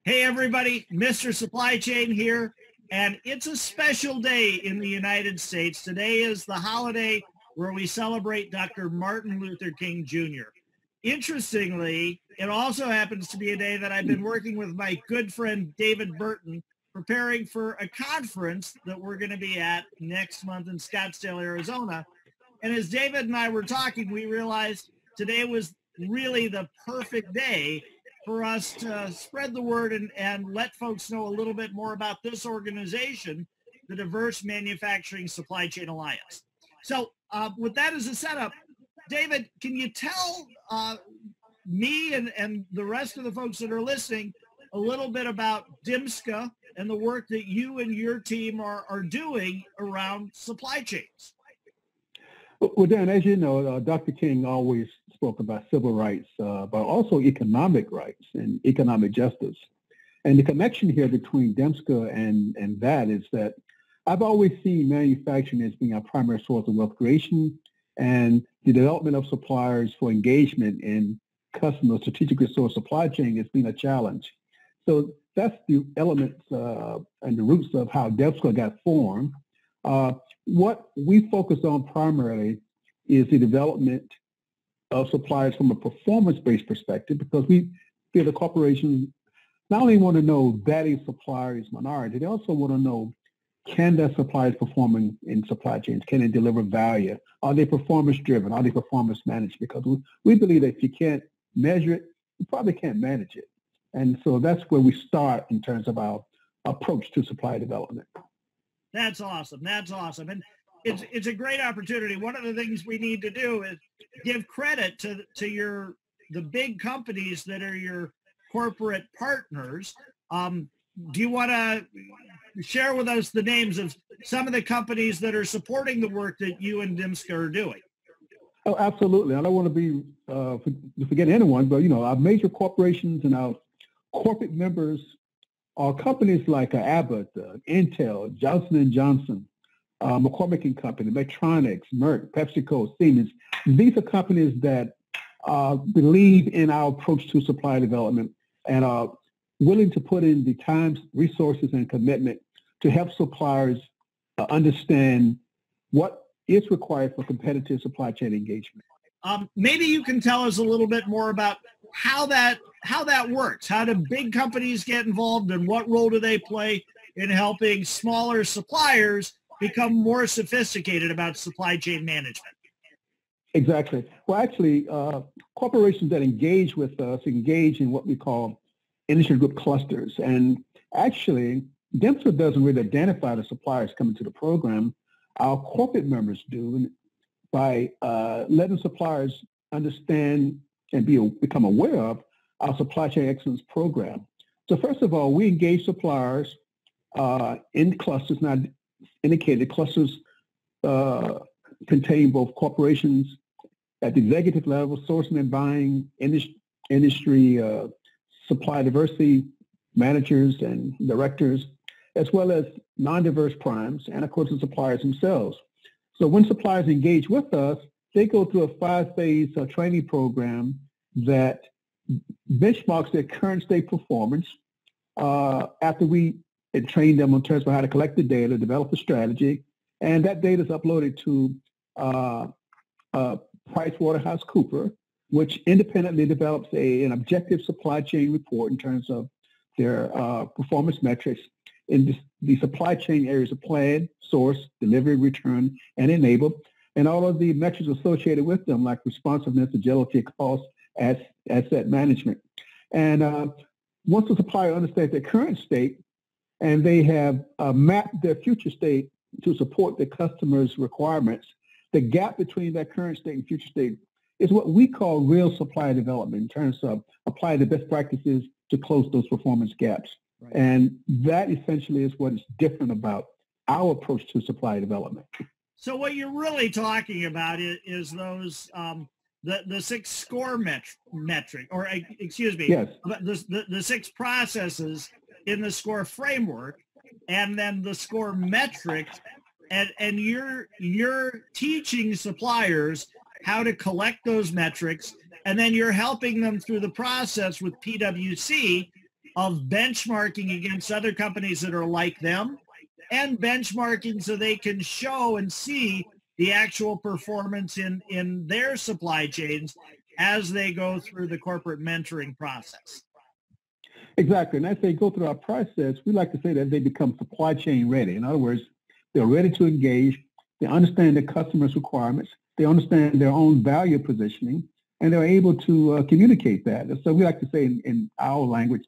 Hey everybody, Mr. Supply Chain here, and it's a special day in the United States. Today is the holiday where we celebrate Dr. Martin Luther King Jr. Interestingly, it also happens to be a day that I've been working with my good friend David Burton, preparing for a conference that we're going to be at next month in Scottsdale, Arizona. And as David and I were talking, we realized today was really the perfect day for us to spread the word and let folks know a little bit more about this organization, the Diverse Manufacturing Supply Chain Alliance. So with that as a setup, David, can you tell me and the rest of the folks that are listening a little bit about DMSCA and the work that you and your team are doing around supply chains? Well, Dan, as you know, Dr. King always spoke about civil rights, but also economic rights and economic justice. And the connection here between DMSCA and that is that I've always seen manufacturing as being our primary source of wealth creation, and the development of suppliers for engagement in customer strategic resource supply chain has been a challenge. So that's the elements and the roots of how DMSCA got formed. What we focus on primarily is the development of suppliers from a performance-based perspective, because we feel the corporations not only want to know that a supplier is minority, they also want to know, can that supplier is performing in supply chains? Can they deliver value? Are they performance-driven? Are they performance-managed? Because we believe that if you can't measure it, you probably can't manage it. And so that's where we start in terms of our approach to supply development. That's awesome. That's awesome. And it's a great opportunity. One of the things we need to do is give credit to the big companies that are your corporate partners. Do you want to share with us the names of some of the companies that are supporting the work that you and DMSCA are doing? Oh, absolutely. I don't want to be forget anyone, but our major corporations and our corporate members are companies like Abbott, Intel, Johnson & Johnson, McCormick & Company, Medtronic, Merck, PepsiCo, Siemens. These are companies that believe in our approach to supply development and are willing to put in the time, resources, and commitment to help suppliers understand what is required for competitive supply chain engagement. Maybe you can tell us a little bit more about how that works. How do big companies get involved, and what role do they play in helping smaller suppliers become more sophisticated about supply chain management? Exactly. Well, actually, corporations that engage with us engage in what we call industry group clusters. And actually, DMSCA doesn't really identify the suppliers coming to the program. Our corporate members do, by letting suppliers understand and become aware of our supply chain excellence program. So first of all, we engage suppliers in clusters. Now, indicated clusters contain both corporations at the executive level, sourcing and buying, industry supply diversity managers and directors, as well as non-diverse primes, and of course the suppliers themselves. So when suppliers engage with us, they go through a 5-phase training program that benchmarks their current state performance after we train them in terms of how to collect the data, develop a strategy, and that data is uploaded to PricewaterhouseCoopers, which independently develops an objective supply chain report in terms of their performance metrics in the supply chain areas of plan, source, delivery, return, and enable, and all of the metrics associated with them, like responsiveness, agility, cost, asset management. And once the supplier understands their current state and they have mapped their future state to support the customer's requirements, the gap between that current state and future state is what we call real supply development in terms of applying the best practices to close those performance gaps. Right. And that essentially is what is different about our approach to supply development. So what you're really talking about is those the 6 score metric, or excuse me, yes, the 6 processes in the SCORE framework, and then the SCORE metrics, and you're teaching suppliers how to collect those metrics, and then you're helping them through the process with PwC of benchmarking against other companies that are like them, and benchmarking so they can show and see the actual performance in their supply chains as they go through the corporate mentoring process. Exactly. And as they go through our process, we like to say that they become supply chain ready. In other words, they're ready to engage. They understand the customer's requirements. They understand their own value positioning, and they're able to communicate that. And so we like to say in our language,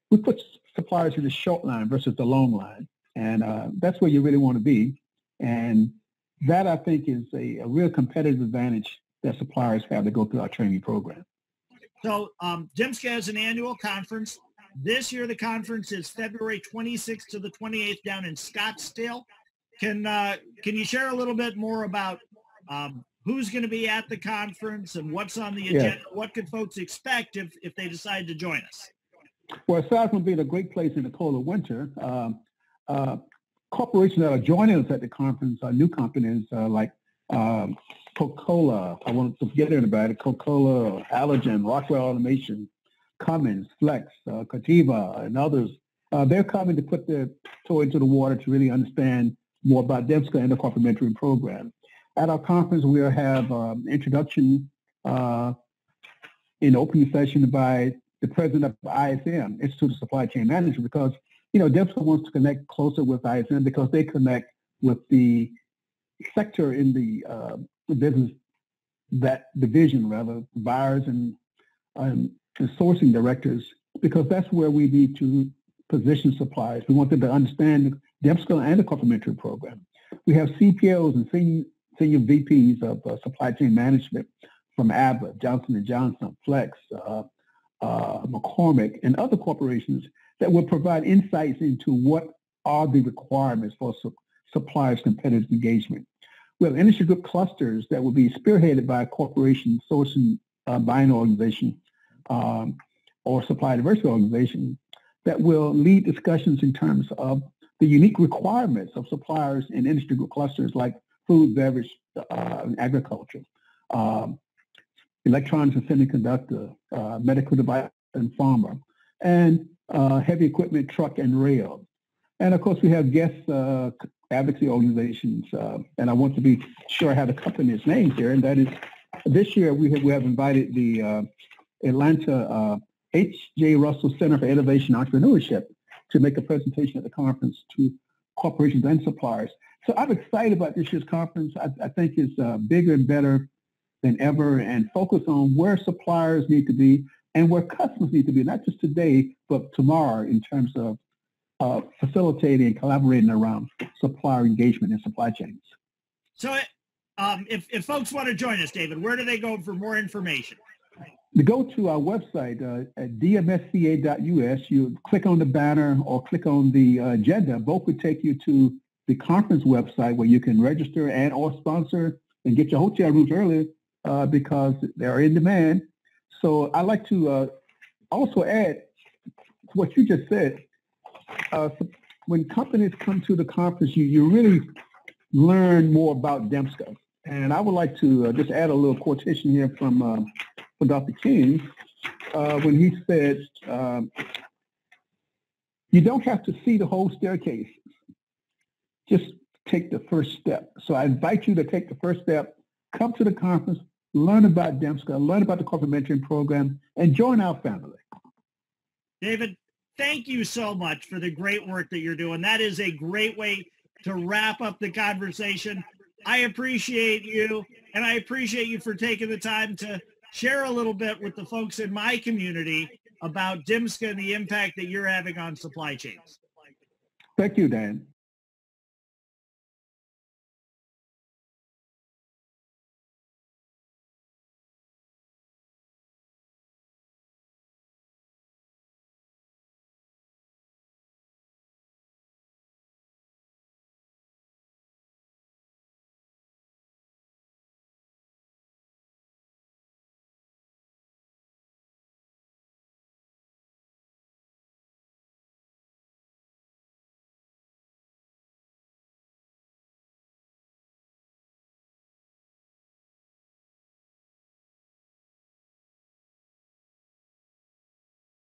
we put suppliers in the short line versus the long line. And that's where you really want to be. And that, I think, is a real competitive advantage that suppliers have to go through our training program. So DMSCA has an annual conference. This year, the conference is February 26th to the 28th down in Scottsdale. Can you share a little bit more about who's going to be at the conference and what's on the agenda? Yes. What could folks expect if they decide to join us? Well, aside from being a great place in the cold of winter, corporations that are joining us at the conference are new companies like Coca-Cola. I want to forget about it. Coca-Cola, Allergen, Rockwell Automation, Cummins, Flex, Cativa, and others. They're coming to put their toe into the water to really understand more about DMSCA and the corporate mentoring program. At our conference, we'll have introduction in opening session by the president of ISM, Institute of Supply Chain Management, because DMSCA wants to connect closer with ISM because they connect with the sector in the business, that division rather, buyers and sourcing directors, because that's where we need to position suppliers. We want them to understand DMSCA and the corporate mentoring program. We have CPOs and senior VPs of supply chain management from Abbott, Johnson & Johnson, Flex, McCormick, and other corporations that will provide insights into what are the requirements for suppliers' competitive engagement. We have industry group clusters that will be spearheaded by a corporation sourcing buying organization or supply diversity organization that will lead discussions in terms of the unique requirements of suppliers in industry group clusters like food, beverage, and agriculture, electronics and semiconductor, medical device and pharma, and heavy equipment, truck and rail. And of course, we have guest advocacy organizations, and I want to be sure I have the company's names here, and that is, this year we have invited the Atlanta H.J. Russell Center for Innovation and Entrepreneurship to make a presentation at the conference to corporations and suppliers. So I'm excited about this year's conference. I think it's bigger and better than ever, and focus on where suppliers need to be and where customers need to be, not just today, but tomorrow in terms of facilitating and collaborating around supplier engagement and supply chains. So if folks want to join us, David, where do they go for more information? To go to our website at DMSCA.us, you click on the banner or click on the agenda. Both would take you to the conference website where you can register and or sponsor and get your hotel rooms early because they're in demand. So I'd like to also add to what you just said. When companies come to the conference, you really learn more about DMSCA. And I would like to just add a little quotation here from Dr. King when he said, you don't have to see the whole staircase. Just take the first step. So I invite you to take the first step, come to the conference, learn about DMSCA, learn about the corporate mentoring program, and join our family. David, thank you so much for the great work that you're doing. That is a great way to wrap up the conversation. I appreciate you, and I appreciate you for taking the time to share a little bit with the folks in my community about DMSCA and the impact that you're having on supply chains. Thank you, Dan.